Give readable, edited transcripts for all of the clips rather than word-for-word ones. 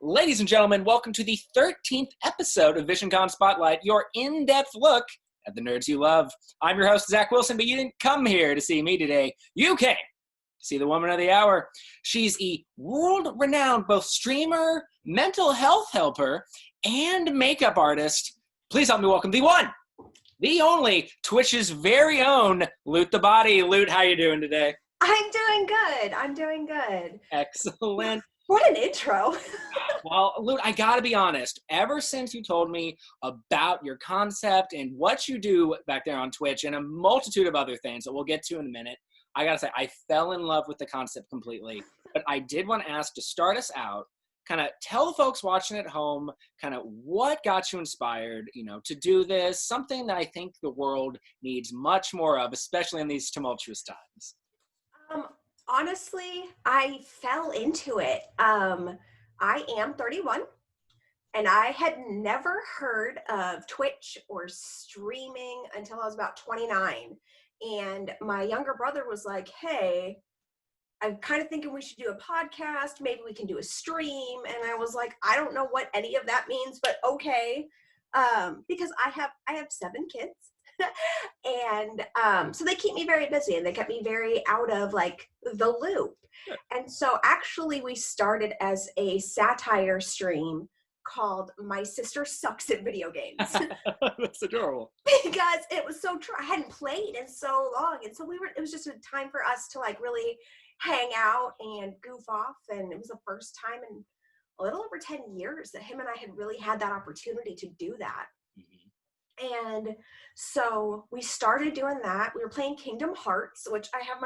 Ladies and gentlemen, welcome to the 13th episode of Visioncon Spotlight, your in-depth look at the nerds you love. I'm your host, Zach Wilson, but you didn't come here to see me today. You came to see the woman of the hour. She's a world-renowned both streamer, mental health helper, and makeup artist. Please help me welcome the one, the only, Twitch's very own Loot the Body. Loot, how you doing today? I'm doing good. Excellent. What an intro. Well, Loot, I gotta be honest. Ever since you told me about your concept and what you do back there on Twitch and a multitude of other things that we'll get to in a minute, I gotta say, I fell in love with the concept completely. But I did want to ask to start us out, kind of tell the folks watching at home, kind of what got you inspired, to do this, something that I think the world needs much more of, especially in these tumultuous times. Honestly, I fell into it. I am 31, and I had never heard of Twitch or streaming until I was about 29. And my younger brother was like, hey, I'm kind of thinking we should do a podcast. Maybe we can do a stream. And I was like, I don't know what any of that means, but okay. Because I have 7 kids. And so they keep me very busy, and they kept me very out of like the loop. Sure. And so actually we started as a satire stream called My Sister Sucks at Video Games. That's adorable. Because it was so true. I hadn't played in so long. And so it was just a time for us to like really hang out and goof off. And it was the first time in a little over 10 years that him and I had really had that opportunity to do that. And so we started doing that. We were playing Kingdom Hearts, which I have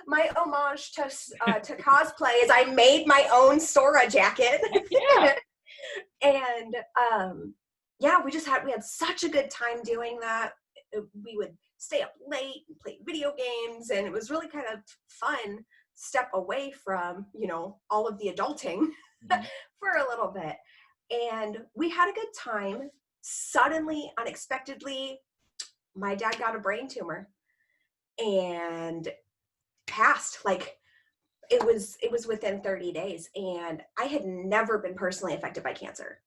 my homage to cosplay is I made my own Sora jacket. Yeah. And we had such a good time doing that. We would stay up late and play video games, and it was really kind of fun step away from, all of the adulting for a little bit. And we had a good time. Suddenly, unexpectedly, my dad got a brain tumor and passed. Like it was within 30 days, and I had never been personally affected by cancer,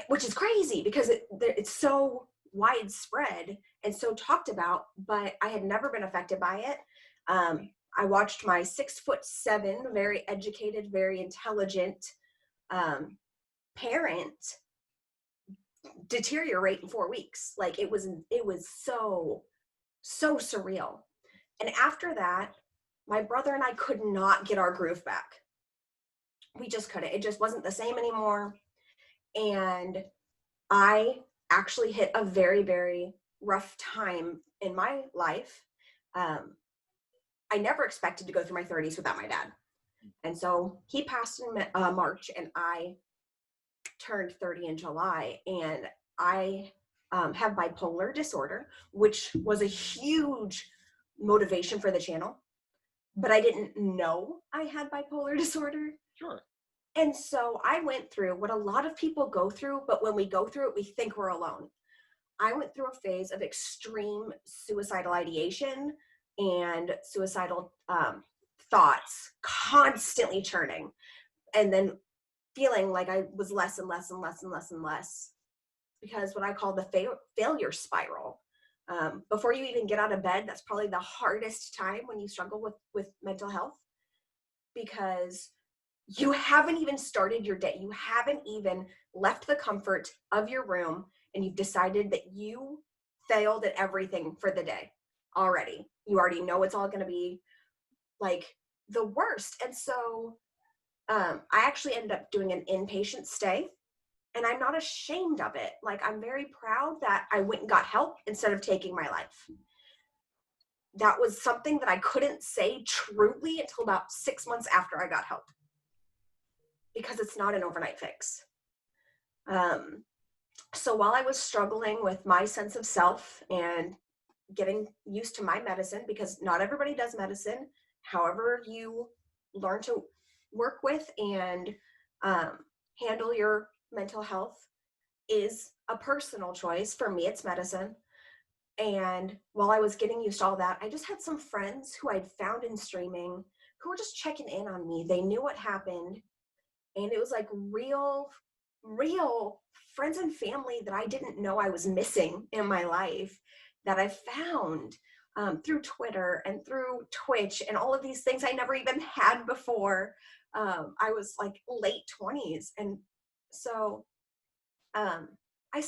which is crazy because it's so widespread and so talked about, but I had never been affected by it. I watched my 6'7", very educated, very intelligent parent deteriorate in 4 weeks. Like it was so surreal. And after that, my brother and I could not get our groove back. We just couldn't. It just wasn't the same anymore. And I actually hit a very, very rough time in my life. I never expected to go through my 30s without my dad. And so he passed in March, and I turned 30 in July, and I have bipolar disorder, which was a huge motivation for the channel, but I didn't know I had bipolar disorder. Sure. And so I went through what a lot of people go through, but when we go through it, we think we're alone. I went through a phase of extreme suicidal ideation and suicidal thoughts constantly churning, and then feeling like I was less and less and less and less and less, because what I call the failure spiral. Before you even get out of bed, that's probably the hardest time when you struggle with mental health, because you haven't even started your day. You haven't even left the comfort of your room, and you've decided that you failed at everything for the day already. You already know it's all going to be like the worst. And so I actually ended up doing an inpatient stay, and I'm not ashamed of it. Like, I'm very proud that I went and got help instead of taking my life. That was something that I couldn't say truly until about 6 months after I got help, because it's not an overnight fix. So while I was struggling with my sense of self and getting used to my medicine, because not everybody does medicine, however you learn to work with and handle your mental health is a personal choice. For me, it's medicine. And while I was getting used to all that, I just had some friends who I'd found in streaming who were just checking in on me. They knew what happened, And it was like real friends and family that I didn't know I was missing in my life that I found through Twitter and through Twitch and all of these things I never even had before. I was like late 20s. And so um, I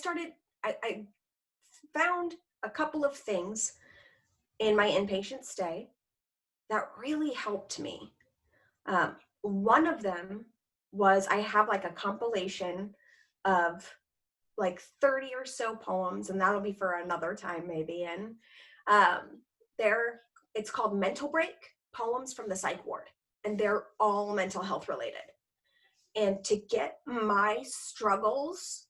found a couple of things in my inpatient stay that really helped me. One of them was I have like a compilation of like 30 or so poems, and that'll be for another time maybe. And um, it's called Mental Break Poems from the Psych Ward, and they're all mental health related. And to get my struggles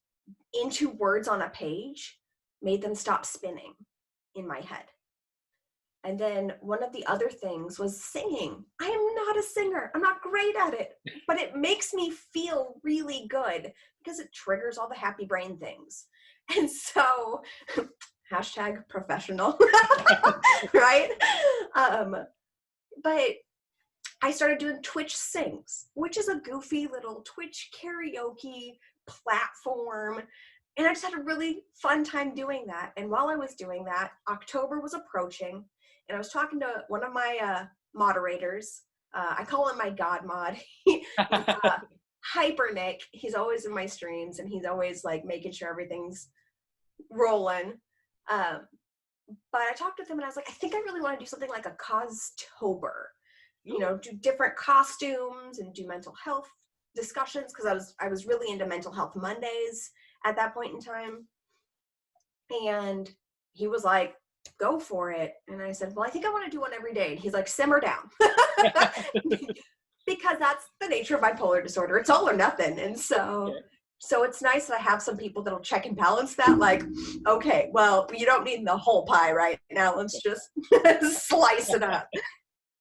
into words on a page made them stop spinning in my head. And then one of the other things was singing. I am not a singer. I'm not great at it, but it makes me feel really good because it triggers all the happy brain things. And so, hashtag professional, right? But I started doing Twitch Sings, which is a goofy little Twitch karaoke platform. And I just had a really fun time doing that. And while I was doing that, October was approaching. And I was talking to one of my moderators. I call him my God mod. Hyper Nick. He's always in my streams, and he's always like making sure everything's rolling. But I talked with him, and I was like, I think I really want to do something like a Caustober. You know, do different costumes and do mental health discussions, because I was really into Mental Health Mondays at that point in time. And he was like, go for it. And I said, well, I think I want to do one every day. And he's like, simmer down. Because that's the nature of bipolar disorder. It's all or nothing. And so it's nice that I have some people that'll check and balance that. Like, okay, well, you don't need the whole pie right now. Let's just slice it up.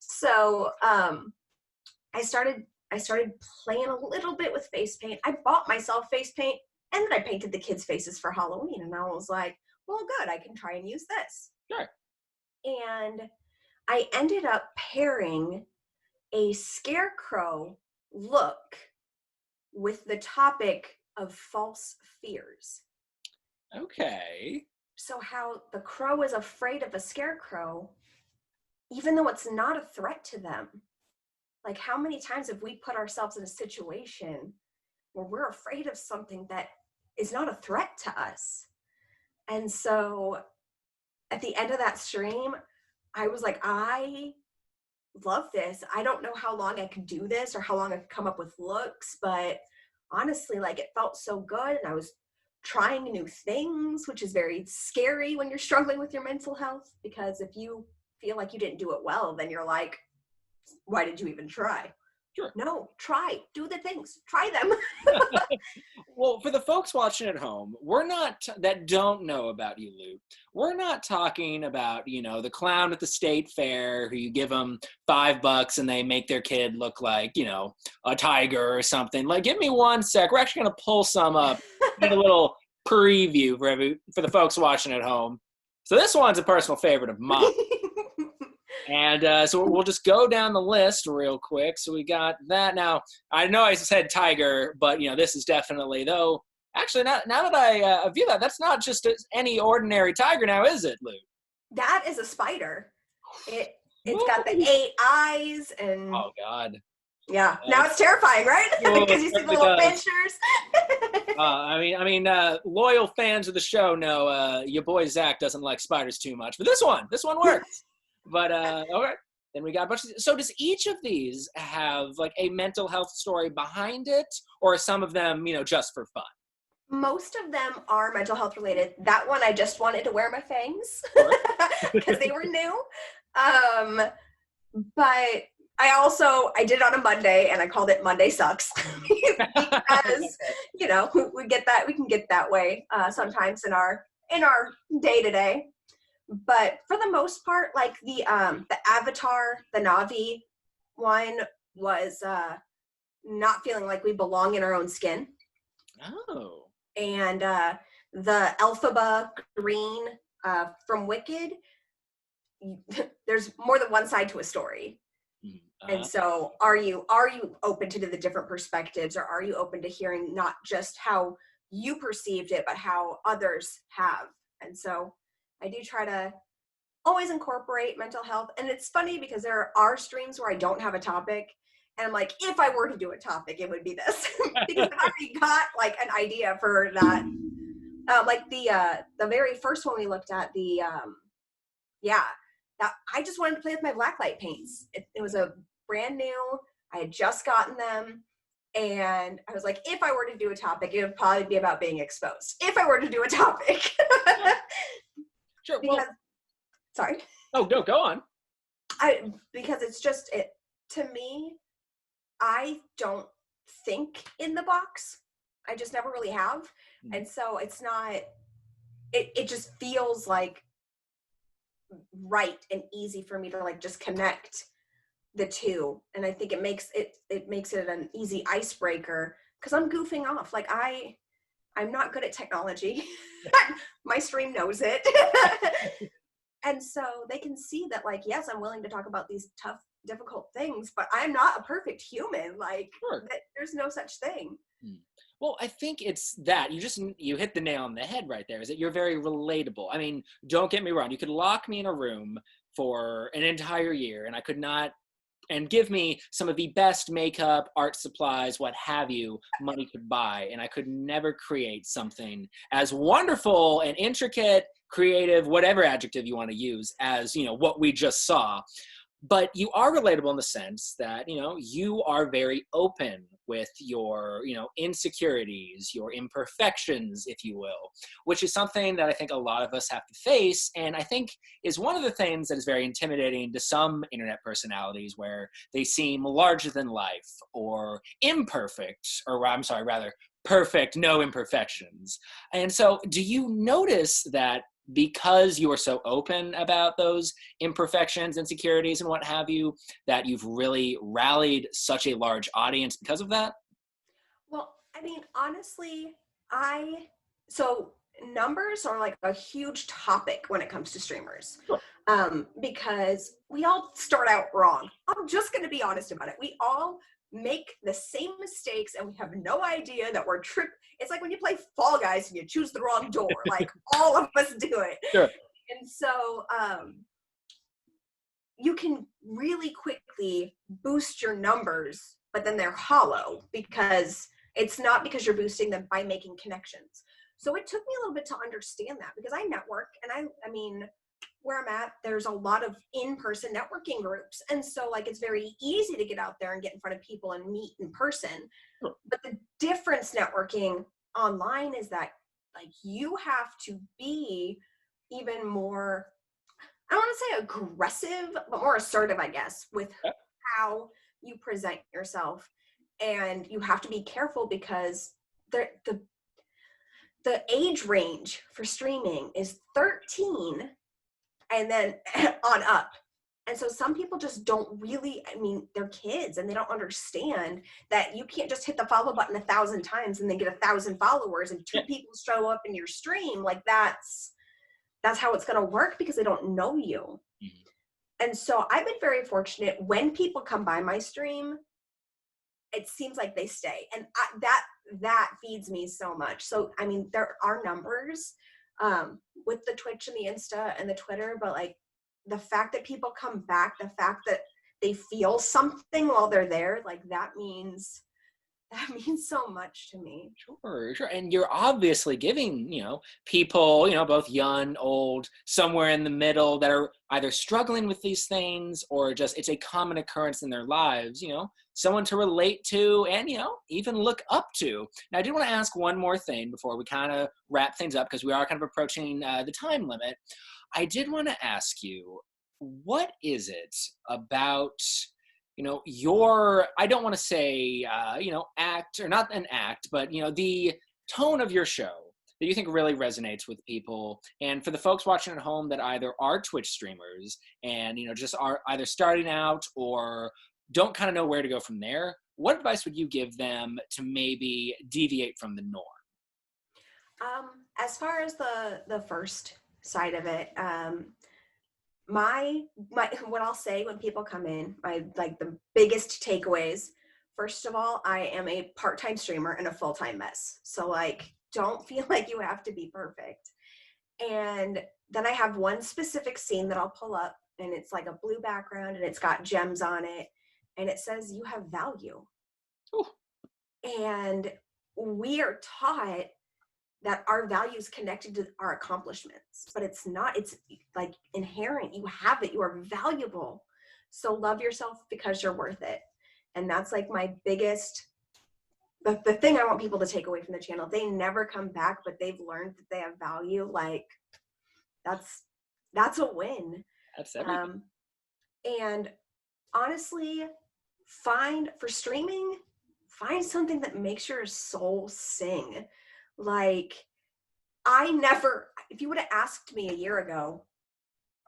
So I started playing a little bit with face paint. I bought myself face paint, and then I painted the kids' faces for Halloween. And I was like, well, good, I can try and use this. Sure. And I ended up pairing a scarecrow look with the topic of false fears. Okay. So how the crow is afraid of a scarecrow, even though it's not a threat to them. Like, how many times have we put ourselves in a situation where we're afraid of something that is not a threat to us? And so at the end of that stream, I was like, I love this. I don't know how long I could do this or how long I could come up with looks, but honestly, like, it felt so good. And I was trying new things, which is very scary when you're struggling with your mental health, because if you feel like you didn't do it well, then you're like, why did you even try? Sure. No, try, do the things, try them. Well, for the folks watching at home, that don't know about you, Lou, we're not talking about, the clown at the state fair who you give them $5 and they make their kid look like, a tiger or something. Like, give me 1 sec. We're actually going to pull some up, get a little preview for the folks watching at home. So this one's a personal favorite of mine. And so we'll just go down the list real quick. So we got that. Now, I know I said tiger, but, this is definitely, though, actually, now that I view that, that's not just any ordinary tiger now, is it, Lou? That is a spider. It's got the 8 eyes and... Oh, God. Yeah, now it's terrifying, right? Because you see the little pinchers. Loyal fans of the show know your boy Zach doesn't like spiders too much. But this one works. But, okay. Then we got a bunch of... So does each of these have, like, a mental health story behind it? Or are some of them, just for fun? Most of them are mental health related. That one, I just wanted to wear my fangs because they were new. But I did it on a Monday, and I called it Monday Sucks because, we can get that way sometimes in our day to day. But for the most part, like the Avatar, the Na'vi one was not feeling like we belong in our own skin. Oh. And the Elphaba green from Wicked, there's more than one side to a story. And Uh, so are you open to the different perspectives, or are you open to hearing not just how you perceived it, but how others have? And so I do try to always incorporate mental health. And it's funny because there are streams where I don't have a topic. And I'm like, if I were to do a topic, it would be this. Because I've already got like an idea for that. Like the very first one we looked at, yeah, that I just wanted to play with my blacklight paints. It was a brand new, I had just gotten them. And I was like, if I were to do a topic, it would probably be about being exposed. If I were to do a topic. sure. Because, Well, sorry. oh, no, go on. Because it's just, it to me, I don't think in the box. I just never really have. And so it's not, it just feels like right and easy for me to like just connect the two. And I think it makes it an easy icebreaker because I'm goofing off. Like I'm not good at technology. My stream knows it. And so they can see that, like, yes, I'm willing to talk about these tough, difficult things, but I'm not a perfect human. Like, Sure. there's no such thing. Well, I think it's that you hit the nail on the head right there, is that you're very relatable. I mean, don't get me wrong. You could lock me in a room for an entire year and I could not, and give me some of the best makeup, art supplies, what have you, money could buy. And I could never create something as wonderful and intricate, creative, whatever adjective you want to use, as, what we just saw. But you are relatable in the sense that, you are very open with your, insecurities, your imperfections, if you will, which is something that I think a lot of us have to face. And I think is one of the things that is very intimidating to some internet personalities, where they seem larger than life or imperfect, or I'm sorry, rather perfect, no imperfections. And so do you notice that because you are so open about those imperfections, insecurities, and what have you, that you've really rallied such a large audience because of that? Well, I mean, honestly, so numbers are like a huge topic when it comes to streamers. Sure. Because we all start out wrong. I'm just going to be honest about it. We all make the same mistakes and we have no idea that we're It's like when you play Fall Guys and you choose the wrong door. Like, all of us do it. Sure. And so you can really quickly boost your numbers, but then they're hollow because it's not because you're boosting them by making connections. So it took me a little bit to understand that, because I network, and I mean, where I'm at, there's a lot of in-person networking groups. And so like, it's very easy to get out there and get in front of people and meet in person. Sure. But the difference networking online is that, like, you have to be even more, I don't want to say aggressive, but more assertive, I guess, with how you present yourself. And you have to be careful because the age range for streaming is 13 and then on up. And so some people just don't really, I mean, they're kids and they don't understand that you can't just hit the follow button 1,000 times and then get 1,000 followers and two people show up in your stream. Like, that's how it's going to work, because they don't know you. Mm-hmm. And so I've been very fortunate. When people come by my stream, it seems like they stay, and that feeds me so much. So, I mean, there are numbers with the Twitch and the Insta and the Twitter, but like, the fact that people come back, the fact that they feel something while they're there, like, that means so much to me. Sure. And you're obviously giving, people, both young, old, somewhere in the middle, that are either struggling with these things or just it's a common occurrence in their lives, someone to relate to and, even look up to. Now, I do want to ask one more thing before we kind of wrap things up, because we are kind of approaching the time limit. I did want to ask you, what is it about I don't want to say, act, or not an act, but, the tone of your show that you think really resonates with people? And for the folks watching at home that either are Twitch streamers and, just are either starting out or don't kind of know where to go from there, what advice would you give them to maybe deviate from the norm? As far as the first side of it, my what I'll say when people come in, my like the biggest takeaways. First of all, I am a part-time streamer and a full-time mess. So like don't feel like you have to be perfect. And then I have one specific scene that I'll pull up, and it's like a blue background and it's got gems on it, and it says you have value. Ooh. And we are taught that our value is connected to our accomplishments, but it's not. It's like inherent. You have it. You are valuable. So love yourself because you're worth it. And that's like my biggest, the thing I want people to take away from the channel. They never come back, but they've learned that they have value. Like that's a win. That's everything. And honestly, for streaming, find something that makes your soul sing. Like if you would have asked me a year ago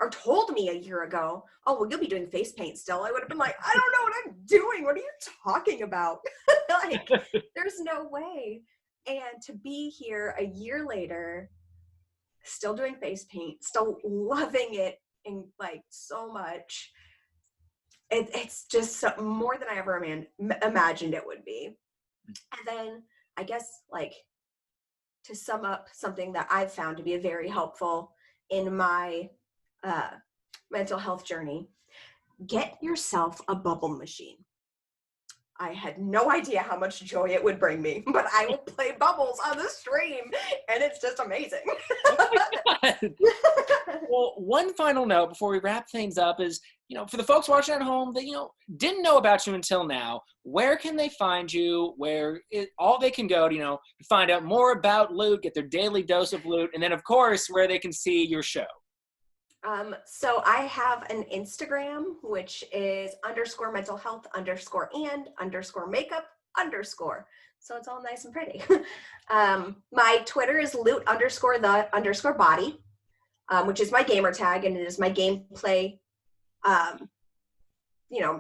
or told me a year ago, oh, well, you'll be doing face paint still, I would have been like, I don't know what I'm doing. What are you talking about? Like, there's no way. And to be here a year later, still doing face paint, still loving it and like so much, it's just more than I ever imagined it would be. And then I guess like to sum up something that I've found to be very helpful in my mental health journey, get yourself a bubble machine. I had no idea how much joy it would bring me, but I will play bubbles on the stream, and it's just amazing. Oh my God. Well, one final note before we wrap things up is, for the folks watching at home that, didn't know about you until now, where can they find you? All they can go to, find out more about Loot, get their daily dose of Loot, and then, of course, where they can see your show. So I have an Instagram, which is _mental_health_and_makeup_. So it's all nice and pretty. My Twitter is loot_the_body, which is my gamer tag, and it is my gameplay,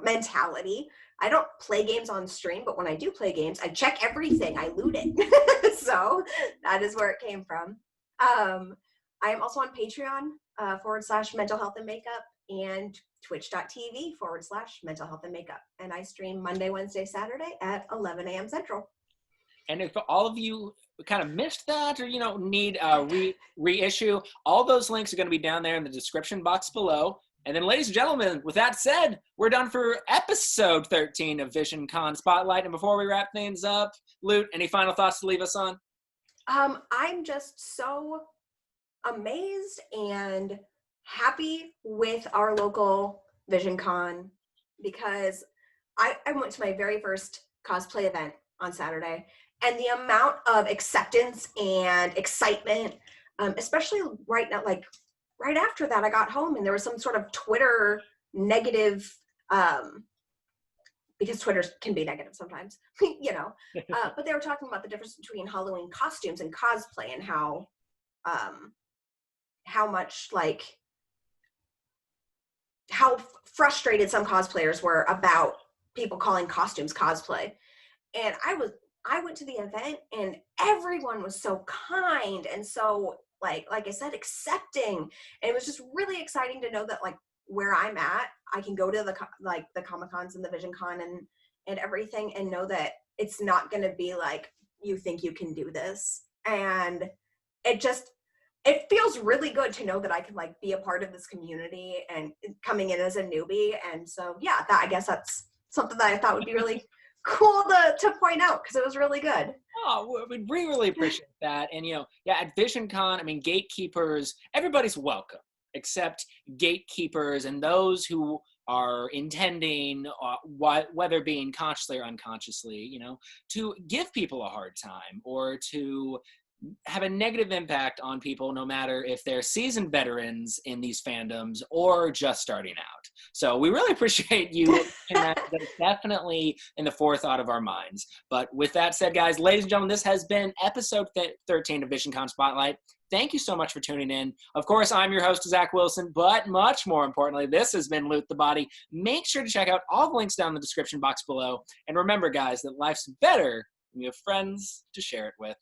mentality. I don't play games on stream, but when I do play games, I check everything. I loot it. So that is where it came from. I am also on Patreon, /mental health and makeup, and twitch.tv /mental health and makeup. And I stream Monday, Wednesday, Saturday at 11 a.m. Central. And if all of you kind of missed that or, need a reissue, all those links are going to be down there in the description box below. And then, ladies and gentlemen, with that said, we're done for episode 13 of Visioncon Spotlight. And before we wrap things up, Loot, any final thoughts to leave us on? I'm just so amazed and happy with our local Visioncon, because I went to my very first cosplay event on Saturday, and the amount of acceptance and excitement, especially right now, like right after that, I got home and there was some sort of Twitter negative, because Twitter can be negative sometimes, but they were talking about the difference between Halloween costumes and cosplay, and how much how frustrated some cosplayers were about people calling costumes cosplay. And I went to the event, and everyone was so kind and so like I said, accepting. And it was just really exciting to know that like where I'm at, I can go to the Comic-Cons and the Visioncon and everything, and know that it's not going to be like, you think you can do this. And it feels really good to know that I can like be a part of this community and coming in as a newbie. And so, yeah, I guess that's something that I thought would be really cool to point out, because it was really good. Oh, we really appreciate that. And, at Visioncon, gatekeepers, everybody's welcome, except gatekeepers and those who are intending, whether being consciously or unconsciously, to give people a hard time or to have a negative impact on people, no matter if they're seasoned veterans in these fandoms or just starting out. So we really appreciate you. That's definitely in the forethought of our minds. But with that said, guys, ladies and gentlemen, this has been episode 13 of Visioncon Spotlight. Thank you so much for tuning in. Of course, I'm your host, Zach Wilson, but much more importantly, this has been Loot the Body. Make sure to check out all the links down in the description box below. And remember, guys, that life's better when you have friends to share it with.